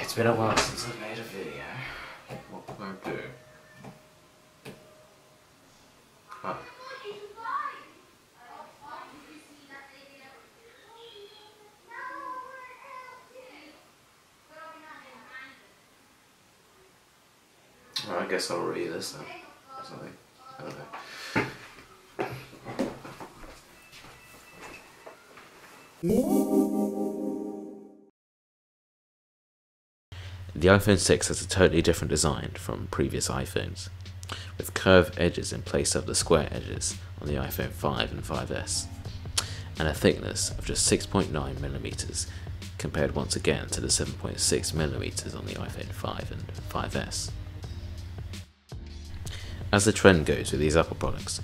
It's been a while since I've made a video. What can I do? Oh. Well, I guess I'll review this then. Or something. I don't know. The iPhone 6 has a totally different design from previous iPhones, with curved edges in place of the square edges on the iPhone 5 and 5S, and a thickness of just 6.9mm compared once again to the 7.6mm on the iPhone 5 and 5S. As the trend goes with these Apple products,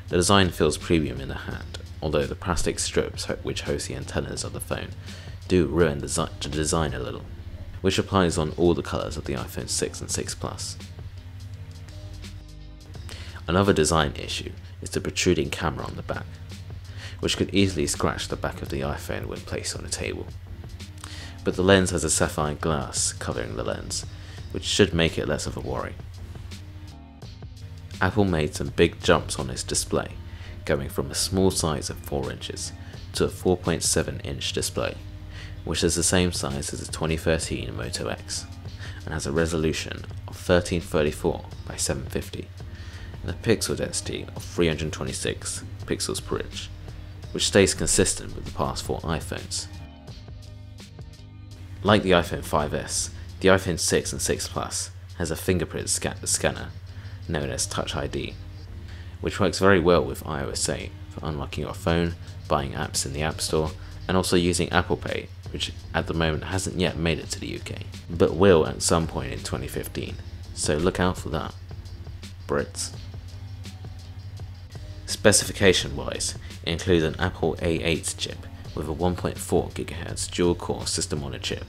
the design feels premium in the hand, although the plastic strips which host the antennas of the phone do ruin the design a little, which applies on all the colours of the iPhone 6 and 6 Plus. Another design issue is the protruding camera on the back, which could easily scratch the back of the iPhone when placed on a table. But the lens has a sapphire glass covering the lens, which should make it less of a worry. Apple made some big jumps on its display, going from a small size of 4 inches to a 4.7-inch display, which is the same size as the 2013 Moto X, and has a resolution of 1334 by 750, and a pixel density of 326 pixels per inch, which stays consistent with the past 4 iPhones. Like the iPhone 5S, the iPhone 6 and 6 Plus has a fingerprint scanner known as Touch ID, which works very well with iOS 8 for unlocking your phone, buying apps in the App Store, and also using Apple Pay, which at the moment hasn't yet made it to the UK, but will at some point in 2015, so look out for that, Brits. Specification wise, it includes an Apple A8 chip with a 1.4 GHz dual-core system-on-a chip,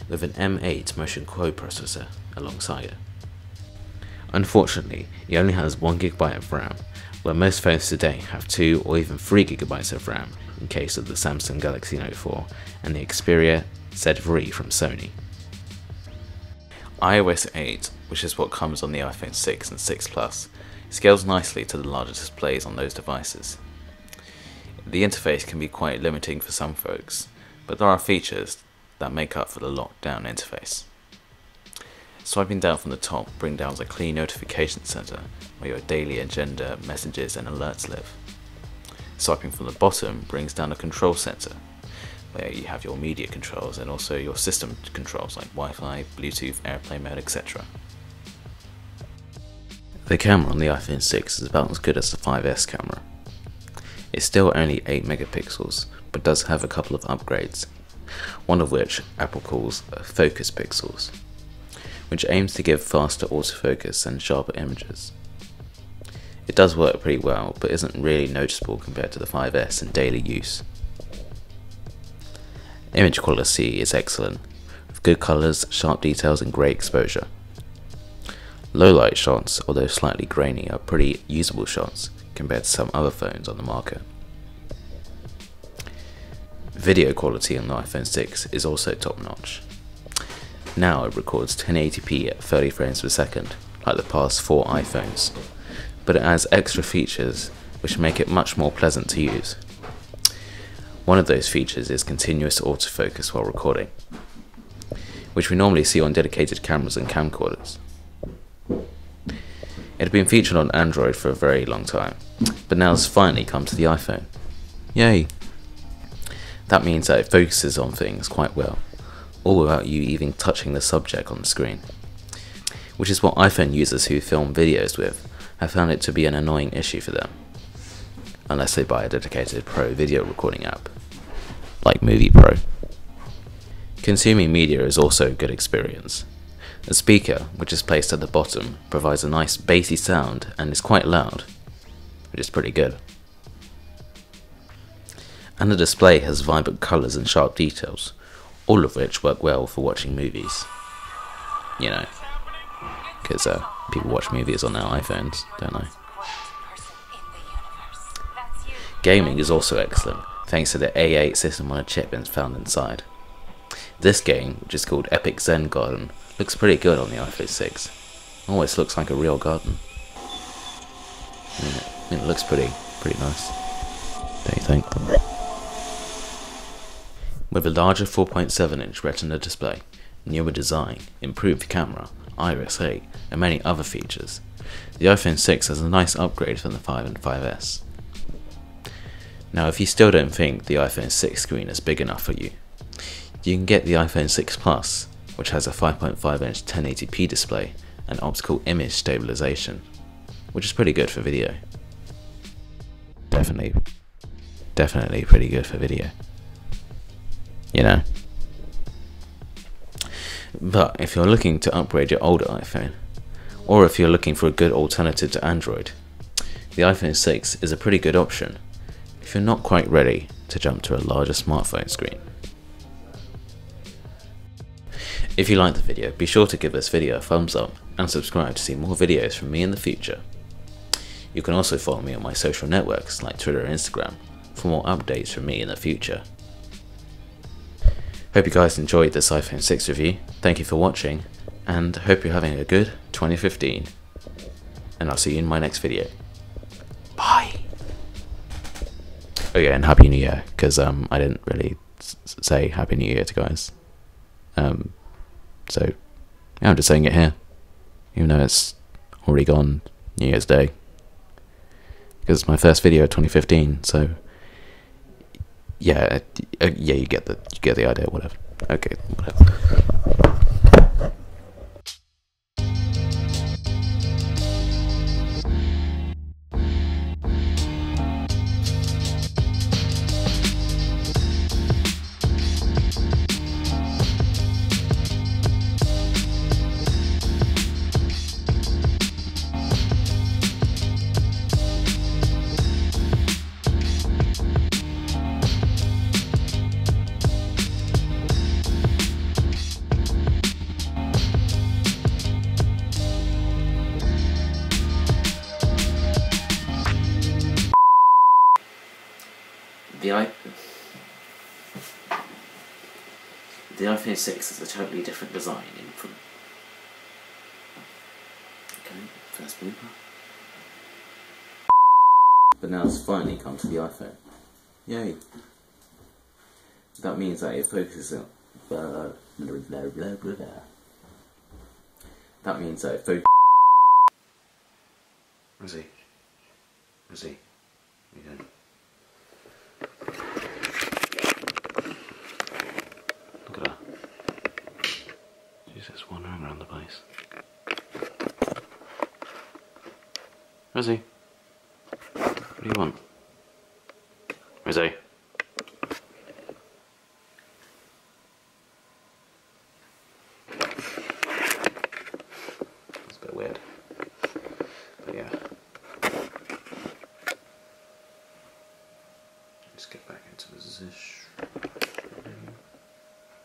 with an M8 motion coprocessor alongside it. Unfortunately, it only has 1GB of RAM, where most phones today have 2 or even 3GB of RAM in case of the Samsung Galaxy Note 4 and the Xperia Z3 from Sony. iOS 8, which is what comes on the iPhone 6 and 6 Plus, scales nicely to the larger displays on those devices. The interface can be quite limiting for some folks, but there are features that make up for the locked down interface. Swiping down from the top brings down a clean notification center where your daily agenda, messages and alerts live. Swiping from the bottom brings down a control center where you have your media controls and also your system controls like Wi-Fi, Bluetooth, airplane mode, etc. The camera on the iPhone 6 is about as good as the 5S camera. It's still only 8 megapixels, but does have a couple of upgrades, one of which Apple calls focus pixels, which aims to give faster autofocus and sharper images. It does work pretty well, but isn't really noticeable compared to the 5S in daily use. Image quality is excellent, with good colours, sharp details and great exposure. Low light shots, although slightly grainy, are pretty usable shots compared to some other phones on the market. Video quality on the iPhone 6 is also top notch. Now it records 1080p at 30 frames per second, like the past 4 iPhones, but it adds extra features which make it much more pleasant to use. One of those features is continuous autofocus while recording, which we normally see on dedicated cameras and camcorders. It had been featured on Android for a very long time, but now it's finally come to the iPhone. Yay! That means that it focuses on things quite well, all without you even touching the subject on the screen, which is what iPhone users who film videos with have found it to be an annoying issue for them, unless they buy a dedicated pro video recording app, like Movie Pro. Consuming media is also a good experience. The speaker, which is placed at the bottom, provides a nice bassy sound and is quite loud, which is pretty good. And the display has vibrant colours and sharp details, all of which work well for watching movies. You know, because people watch movies on their iPhones, don't they? Gaming is also excellent, thanks to the A8 system on a chip found inside. This game, which is called Epic Zen Garden, looks pretty good on the iPhone 6. Almost looks like a real garden. I mean, it looks pretty nice. Don't you think? With a larger 4.7-inch Retina display, newer design, improved camera, Iris 8, and many other features, the iPhone 6 is a nice upgrade from the 5 and 5S. Now, if you still don't think the iPhone 6 screen is big enough for you, you can get the iPhone 6 Plus, which has a 5.5-inch 1080p display and optical image stabilization, which is pretty good for video. Definitely pretty good for video. You know. But if you're looking to upgrade your older iPhone, or if you're looking for a good alternative to Android, the iPhone 6 is a pretty good option if you're not quite ready to jump to a larger smartphone screen. If you liked the video, be sure to give this video a thumbs up and subscribe to see more videos from me in the future. You can also follow me on my social networks like Twitter and Instagram for more updates from me in the future. Hope you guys enjoyed this iPhone 6 review. Thank you for watching, and hope you're having a good 2015. And I'll see you in my next video. Bye! Oh yeah, and Happy New Year, because I didn't really say Happy New Year to guys. So, yeah, I'm just saying it here, even though it's already gone New Year's Day, because it's my first video of 2015. So, yeah, you get the idea. Whatever. Okay, whatever. The iPhone 6 is a totally different design from... Okay, first blooper. But now it's finally come to the iPhone. Yay! That means that it focuses on... That means that it focuses... Where is he? Where is he? Where are you going? Look at that. She's just wandering around the place. Where is he? What do you want? Where is he?